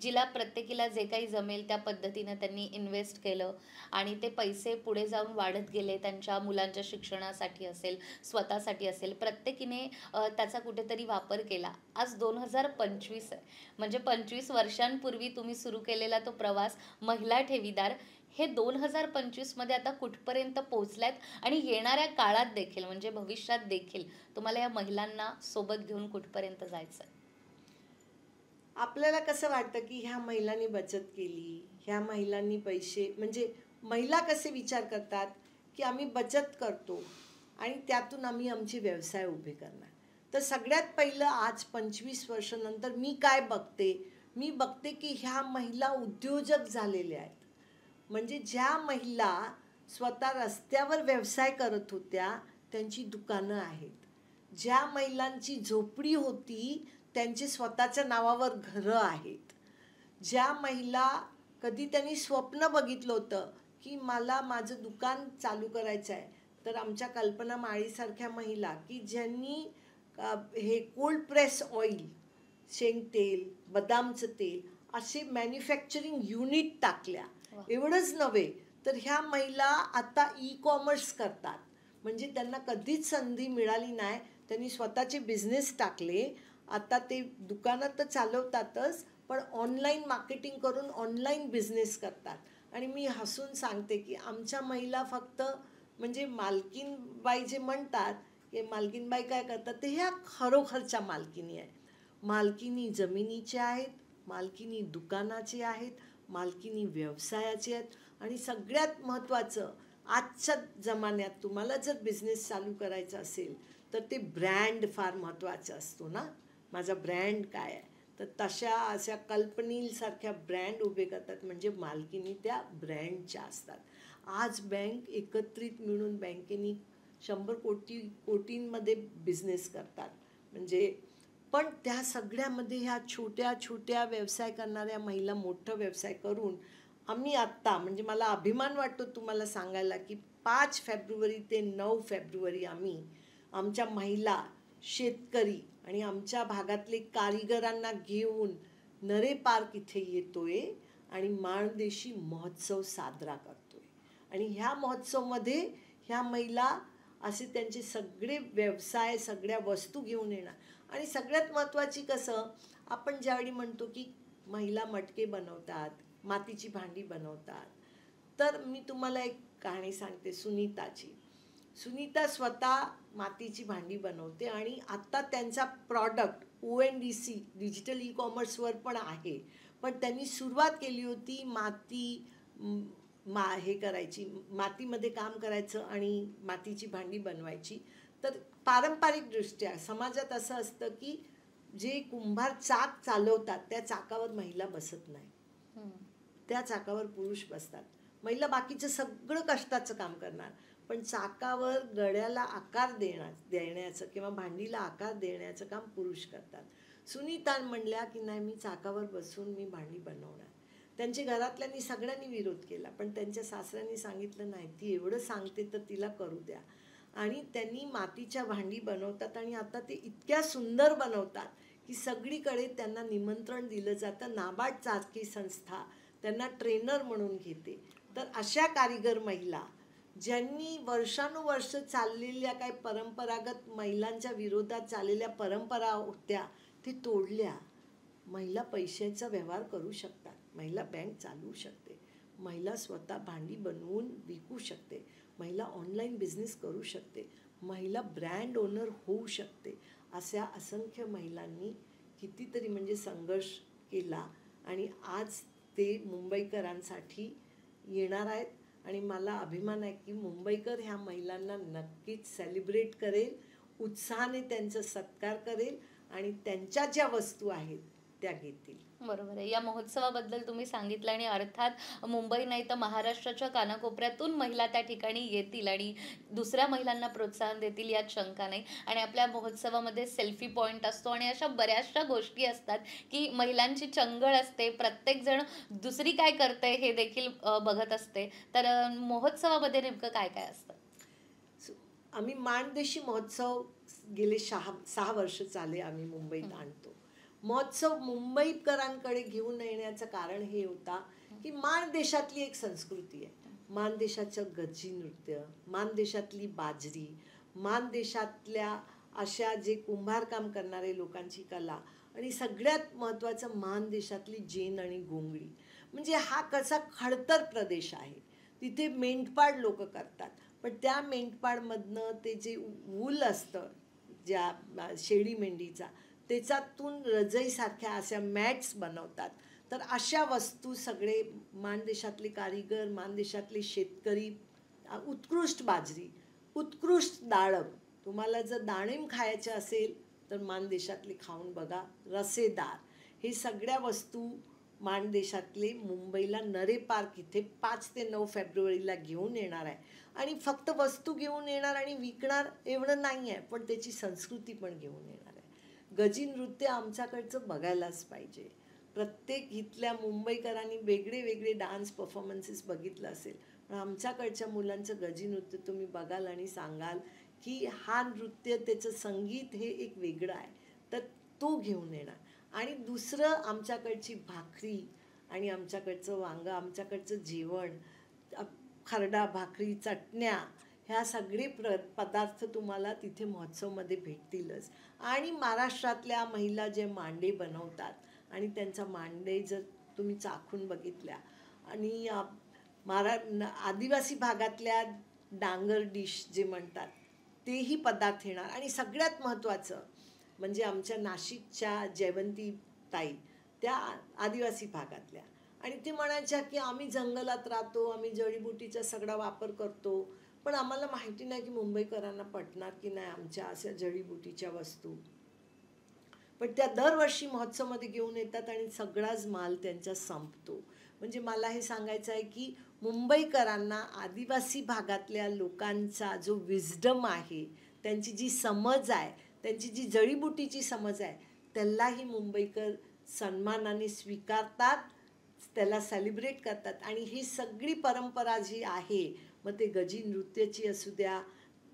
जिला प्रत्येकीला जे काही जमेल त्या पद्धतीनं त्यांनी इन्व्हेस्ट केलं आणि ते पैसे पुढे जाऊन वाढत गेले. त्यांच्या मुलांच्या शिक्षणासाठी असेल, स्वतःसाठी असेल, प्रत्येकीने त्याचा कुठेतरी वापर केला. आज 2025 आहे, म्हणजे 25 वर्षांपूर्वी तुम्ही सुरू केलेला तो प्रवास महिला ठेवीदार हे 2025मध्ये आता कुठपर्यंत पोहोचल्यात आणि येणाऱ्या काळात देखील म्हणजे भविष्यात देखील तुम्हाला या महिलांना सोबत घेऊन कुठपर्यंत जायचं आहे? आपल्याला कसं वाटतं की ह्या महिलांनी बचत केली, ह्या महिलांनी पैसे, म्हणजे महिला कसे विचार करतात की आम्ही बचत करतो आणि त्यातून आम्ही आमचे व्यवसाय उभे करणार. तर सगळ्यात पहिलं आज 25 वर्षानंतर मी काय बघते, मी बघते की ह्या महिला उद्योजक झालेल्या आहेत. म्हणजे ज्या महिला स्वतः रस्त्यावर व्यवसाय करत होत्या त्यांची दुकानं आहेत, ज्या महिलांची झोपडी होती त्यांचे स्वतःच्या नावावर घरं आहेत. ज्या महिला कधी त्यांनी स्वप्न बघितलं होतं की मला माझं दुकान चालू करायचं आहे, तर आमच्या कल्पना माळीसारख्या महिला की ज्यांनी हे कोल्ड प्रेस ऑइल, शेंगतेल, बदामचं तेल असे मॅन्युफॅक्चरिंग युनिट टाकल्या. एवढंच नव्हे तर ह्या महिला आता ई कॉमर्स करतात. म्हणजे त्यांना कधीच संधी मिळाली नाही, त्यांनी स्वतःचे बिझनेस टाकले. आता ते दुकानात तर चालवतातच, पण ऑनलाईन मार्केटिंग करून ऑनलाईन बिझनेस करतात. आणि मी हसून सांगते की आमच्या महिला फक्त म्हणजे मालकीनबाई जे म्हणतात, की मालकीनबाई काय करतात, ते ह्या खरोखरच्या मालकिनी आहेत. मालकिनी जमिनीच्या आहेत, मालकिनी दुकानाचे आहेत, मालकिनी व्यवसायाचे आहेत. आणि सगळ्यात महत्त्वाचं, आजच्या जमान्यात तुम्हाला जर बिझनेस चालू करायचा असेल तर ते ब्रँड फार महत्त्वाचा असतो ना. माझा ब्रँड काय आहे, तर तशा अशा कल्पनीलसारख्या ब्रँड उभे करतात, म्हणजे मालकिनी त्या ब्रँडच्या असतात. आज बँक एकत्रित मिळून बँकेनी 100 कोटींमध्ये बिझनेस करतात. म्हणजे पण त्या सगळ्यामध्ये ह्या छोट्या छोट्या व्यवसाय करणाऱ्या महिला मोठं व्यवसाय करून आम्ही आत्ता म्हणजे मला अभिमान वाटतो तुम्हाला सांगायला की 5 फेब्रुवारी ते 9 फेब्रुवारी आम्ही आमच्या महिला, शेतकरी आणि आमच्या भागातले कारिगरांना घेऊन नरे पार्क इथे येतोय आणि माणदेशी महोत्सव साजरा करतोय. आणि ह्या महोत्सवमध्ये ह्या महिला असे त्यांचे सगळे व्यवसाय, सगळ्या वस्तू घेऊन येणार. आणि सगळ्यात महत्त्वाची कसं, आपण ज्यावेळी म्हणतो की महिला मटके बनवतात, मातीची भांडी बनवतात, तर मी तुम्हाला एक कहाणी सांगते सुनीताची. सुनीता स्वतः मातीची भांडी बनवते आणि आत्ता त्यांचा प्रॉडक्ट ONDC डिजिटल ई कॉमर्सवर पण आहे. पण त्यांनी सुरुवात केली होती हे करायची, मातीमध्ये काम करायचं आणि मातीची भांडी बनवायची. तर पारंपरिकदृष्ट्या समाजात असं असतं की जे कुंभार चाक चालवतात त्या चाकावर महिला बसत नाही, त्या चाकावर पुरुष बसतात. महिला बाकीचं सगळं कष्टाचं काम करणार, पण चाकावर गड्याला आकार देण्याचं किंवा भांडीला आकार देण्याचं काम पुरुष करतात. सुनीता म्हणल्या की नाही, मी चाकावर बसून मी भांडी बनवणार. त्यांच्या घरातल्यांनी सगळ्यांनी विरोध केला, पण त्यांच्या सासऱ्यांनी सांगितलं नाही, ती एवढं सांगते तर तिला करू द्या. आणि त्यांनी मातीच्या भांडी बनवतात आणि आता ते इतक्या सुंदर बनवतात की सगळीकडे त्यांना निमंत्रण दिलं जातं. नाबार्ड चाचणी संस्था त्यांना ट्रेनर म्हणून घेते. तर अशा कारिगर महिला ज्यांनी वर्षानुवर्ष चाललेल्या काही परंपरागत महिलांच्या विरोधात चाललेल्या परंपरा होत्या ते तोडल्या. महिला पैशाचा व्यवहार करू शकतात, महिला बँक चालवू शकते, महिला स्वतः भांडी बनवून विकू शकते, महिला ऑनलाईन बिझनेस करू शकते, महिला ब्रँड ओनर होऊ शकते. अशा असंख्य महिलांनी कितीतरी म्हणजे संघर्ष केला आणि आज ते मुंबईकरांसाठी येणार आहेत. आणि मला अभिमान आहे की मुंबईकर ह्या महिलांना नक्कीच सेलिब्रेट करेल, उत्साहाने त्यांचा सत्कार करेल आणि त्यांच्या ज्या वस्तू आहेत त्या घेतील. बरोबर आहे. या महोत्सवाबद्दल तुम्ही सांगितलं आणि अर्थात मुंबई नाही तर महाराष्ट्राच्या कानाकोपऱ्यातून महिला त्या ठिकाणी येतील आणि दुसऱ्या महिलांना प्रोत्साहन देतील यात शंका नाही. आणि आपल्या महोत्सवामध्ये सेल्फी पॉईंट असतो आणि अशा बऱ्याचशा गोष्टी असतात की महिलांची चंगळ असते, प्रत्येकजण दुसरी काय करते हे देखील बघत असते. तर महोत्सवामध्ये नेमकं काय काय असतं? आम्ही माणदेशी महोत्सव गेले 6 वर्ष चाले आम्ही मुंबईत आणतो. महोत्सव मुंबईकरांकडे घेऊन येण्याचं कारण हे होता की माणदेशातली एक संस्कृती आहे. माणदेशाचं गज्जी नृत्य, माणदेशातली बाजरी, माणदेशातल्या अशा जे कुंभारकाम करणारे लोकांची कला आणि सगळ्यात महत्त्वाचं माणदेशातली जेन आणि गोंगडी. म्हणजे हा कसा खडतर प्रदेश आहे, तिथे मेंढपाळ लोक करतात, पण त्या मेंढपाळमधनं ते जे वूल असतं ज्या शेळी मेंढीचा, त्याच्यातून रजईसारख्या अशा मॅट्स बनवतात. तर अशा वस्तू सगळे माणदेशातले कारिगर, माणदेशातले शेतकरी, उत्कृष्ट बाजरी, उत्कृष्ट डाळिंब. तुम्हाला जर डाळिंब खायचे असेल तर माणदेशातले खाऊन बघा, रसेदार. हे सगळ्या वस्तू माणदेशातले मुंबईला नरे पार्क इथे 5 ते 9 फेब्रुवारीला घेऊन येणार आहे. आणि फक्त वस्तू घेऊन येणार आणि विकणार एवढं नाही आहे, पण त्याची संस्कृती पण घेऊन येणार आहे. गजी नृत्य आमच्याकडचं बघायलाच पाहिजे. प्रत्येक इथल्या मुंबईकरांनी वेगळे वेगळे डान्स परफॉर्मन्सेस बघितलं असेल, पण आमच्याकडच्या मुलांचं गजी नृत्य तुम्ही बघाल आणि सांगाल की हा नृत्य, त्याचं संगीत हे एक वेगळं आहे. तर तो घेऊन येणार. आणि दुसरं, आमच्याकडची भाकरी आणि आमच्याकडचं वांगं, आमच्याकडचं जेवण, खरडा, भाकरी, चटण्या, ह्या सगळे पदार्थ तुम्हाला तिथे महोत्सवमध्ये भेटतीलच. आणि महाराष्ट्रातल्या महिला जे मांडे बनवतात आणि त्यांचा मांडे जर तुम्ही चाखून बघितल्या, आणि आदिवासी भागातल्या डांगर डिश जे म्हणतात तेही पदार्थ येणार. आणि सगळ्यात महत्त्वाचं म्हणजे आमच्या नाशिकच्या जयवंती ताई, त्या आदिवासी भागातल्या, आणि ते म्हणायच्या की आम्ही जंगलात राहतो, आम्ही जडीबुटीचा सगळा वापर करतो, पण आम्हाला माहिती नाही की मुंबईकरांना पटणार की नाही आमच्या अशा जडीबुटीच्या वस्तू. पण त्या दरवर्षी महोत्सवमध्ये घेऊन येतात आणि सगळाच माल त्यांचा संपतो. म्हणजे मला हे सांगायचं आहे की मुंबईकरांना आदिवासी भागातल्या लोकांचा जो विस्डम आहे, त्यांची जी समज आहे, त्यांची जी जडीबुटीची समज आहे, त्यालाही मुंबईकर सन्मानाने स्वीकारतात, त्याला सेलिब्रेट करतात. आणि ही सगळी परंपरा जी आहे, मग ते गजी नृत्याची असू द्या,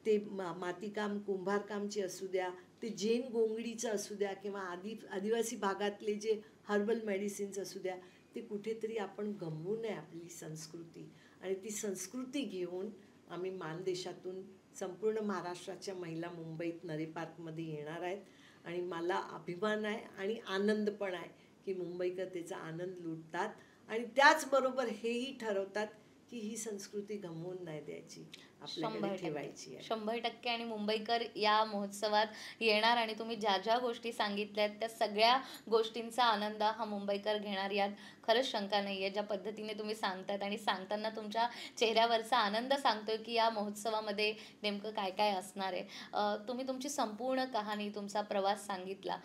ते मातीकाम कुंभारकामची असू द्या, ते जैन गोंगडीचं असू द्या, किंवा आदिवासी भागातले जे हर्बल मेडिसिन्स असू द्या, ते कुठेतरी आपण गमवू नये आपली संस्कृती. आणि ती संस्कृती घेऊन आम्ही मानदेशातून संपूर्ण महाराष्ट्राच्या महिला मुंबईत नरे पार्कमध्ये येणार आहेत. आणि मला अभिमान आहे आणि आनंद पण आहे की मुंबईकर त्याचा आनंद लुटतात. आणि त्याचबरोबर हेही ठरवतात की ही संस्कृती गमवून नाही द्यायची, आपल्याकडे ठेवायची आहे. 100%. आणि मुंबईकर या महोत्सवात येणार आणि तुम्ही ज्या ज्या गोष्टी सांगितल्यात त्या सगळ्या गोष्टींचा आनंद हा मुंबईकर घेणार, यात खरंच शंका नाही आहे. ज्या पद्धतीने तुम्ही सांगतात आणि सांगताना तुमच्या चेहऱ्यावरचा आनंद सांगतोय की या महोत्सवामध्ये नेमकं काय काय असणार आहे. तुम्ही तुमची संपूर्ण कहाणी, तुमचा प्रवास सांगितला.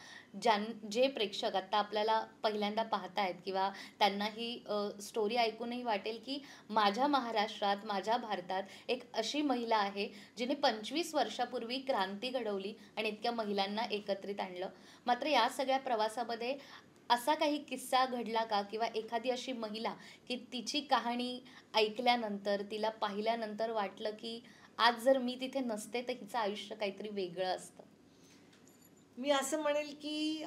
जे प्रेक्षक आत्ता आपल्याला पहिल्यांदा पाहतायत किंवा त्यांना ही स्टोरी ऐकूनही वाटेल की माझ्या महाराष्ट्रात, माझ्या भारतात एक अशी महिला आहे जिने 25 वर्षापूर्वी क्रांती घडवली आणि इतक्या महिलांना एकत्रित आणलं. मात्र या सगळ्या प्रवासामध्ये असा काही किस्सा घडला का, किंवा एखादी अशी महिला की तिची कहाणी ऐकल्यानंतर, तिला पाहिल्यानंतर वाटलं की आज जर मी तिथे नसते तर हिचं आयुष्य काहीतरी वेगळं असतं? मी असं म्हणेल की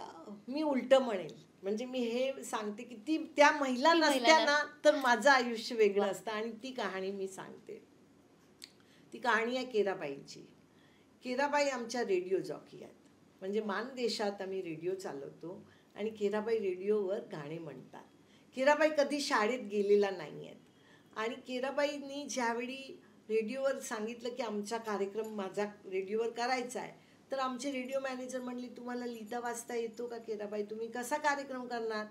मी उलटं म्हणेल. म्हणजे मी हे सांगते की त्या महिला नसत्या ना तर माझं आयुष्य वेगळं असतं. आणि ती कहाणी मी सांगते. ती कहाणी आहे केराबाईंची. केराबाई आमच्या रेडिओ जॉकी आहेत. म्हणजे मानदेशात आम्ही रेडिओ चालवतो आणि केराबाई रेडिओवर गाणे म्हणतात. केराबाई कधी शाळेत गेलेला नाही आहेत. आणि केराबाईंनी ज्यावेळी रेडिओवर सांगितलं की आमचा कार्यक्रम माझा रेडिओवर करायचा आहे, तर आमचे रेडिओ मॅनेजर म्हणले, तुम्हाला लिहिता वाचता येतो का केराबाई? तुम्ही कसा कार्यक्रम करणार?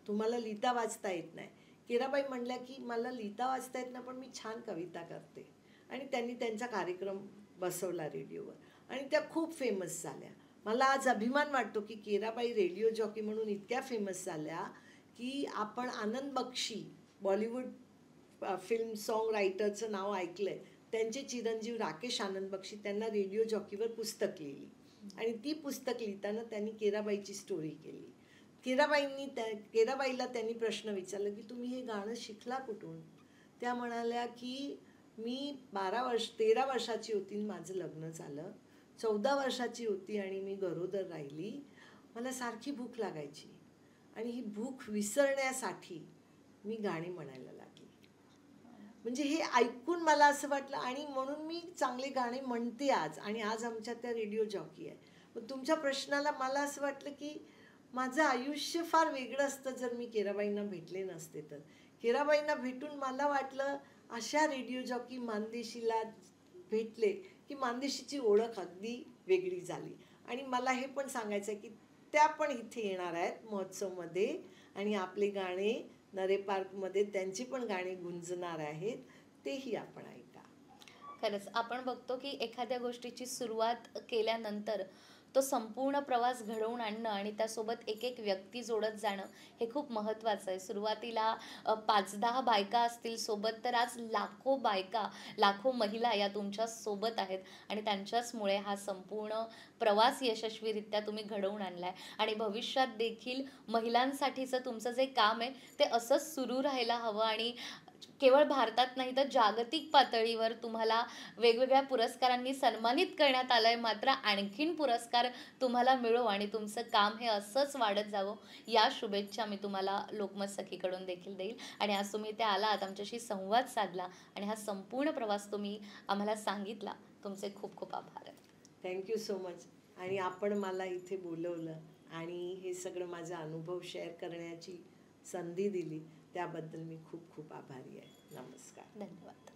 तुम्हाला लिहिता वाचता येत नाही. केराबाई म्हणल्या की मला लिहिता वाचता येत नाही, पण मी छान कविता करते. आणि त्यांनी त्यांचा कार्यक्रम बसवला रेडिओवर आणि त्या खूप फेमस झाल्या. मला आज अभिमान वाटतो की केराबाई रेडिओ जॉकी म्हणून इतक्या फेमस झाल्या की आपण आनंद बक्षी, बॉलिवूड फिल्म सॉन्ग रायटरचं नाव ऐकलं आहे. त्यांचे चिरंजीव राकेश आनंद बक्षी त्यांना रेडिओ जॉकीवर पुस्तक लिहिली. आणि ती पुस्तक लिहिताना त्यांनी केराबाईची स्टोरी केली. केराबाईला त्यांनी प्रश्न विचारला की तुम्ही हे गाणं शिकला कुठून? त्या म्हणाल्या की मी 13 वर्षाची होती, माझं लग्न झालं. 14 वर्षाची होती आणि मी गरोदर राहिली. मला सारखी भूक लागायची आणि ही भूक विसरण्यासाठी मी गाणी म्हणायला लागली. म्हणजे हे ऐकून मला असं वाटलं आणि म्हणून मी चांगले गाणे म्हणते आज. आणि आज आमच्या त्या रेडिओ जॉकी आहे. मग तुमच्या प्रश्नाला मला असं वाटलं की माझं आयुष्य फार वेगळं असतं जर मी केराबाईंना भेटले नसते तर. केराबाईंना भेटून मला वाटलं अशा रेडिओ जॉकी मानदेशीला भेटले की मानदेशीची ओळख अगदी वेगळी झाली. आणि मला हे पण सांगायचं आहे की त्या पण इथे येणार आहेत महोत्सवमध्ये आणि आपले गाणे नरे पार्कमध्ये त्यांची पण गाणी गुंजणार आहेत, तेही आपण ऐका. खरंच आपण बघतो की एखाद्या गोष्टीची सुरुवात केल्यानंतर तो संपूर्ण प्रवास घडवून आणणं आणि त्यासोबत एक एक व्यक्ती जोडत जाणं हे खूप महत्त्वाचं आहे. सुरुवातीला 5-10 बायका असतील सोबत, तर आज लाखो बायका, लाखो महिला या तुमच्या सोबत आहेत आणि त्यांच्याचमुळे हा संपूर्ण प्रवास यशस्वीरित्या तुम्ही घडवून आणलाय. आणि भविष्यात देखील महिलांसाठीचं तुमचं जे काम आहे ते असंच सुरू राहायला हवं आणि केवळ भारतात नाही तर जागतिक पातळीवर तुम्हाला वेगवेगळ्या पुरस्कारांनी सन्मानित करण्यात आलंय. मात्र आणखीन पुरस्कार तुम्हाला मिळो आणि तुमचं काम हे असंच वाढत जावं, या शुभेच्छा मी तुम्हाला लोकमत सखीकडून देखील देईल. आणि आज तुम्ही इथे आलात, आमच्याशी संवाद साधला आणि हा संपूर्ण प्रवास तुम्ही आम्हाला सांगितला. तुमचे खूप खूप आभार. Thank you so much. आणि आपण मला इथे बोलवलं आणि हे सगळं माझा अनुभव शेअर करण्याची संधी दिली, त्याबद्दल मी खूप खूप आभारी आहे. नमस्कार. धन्यवाद.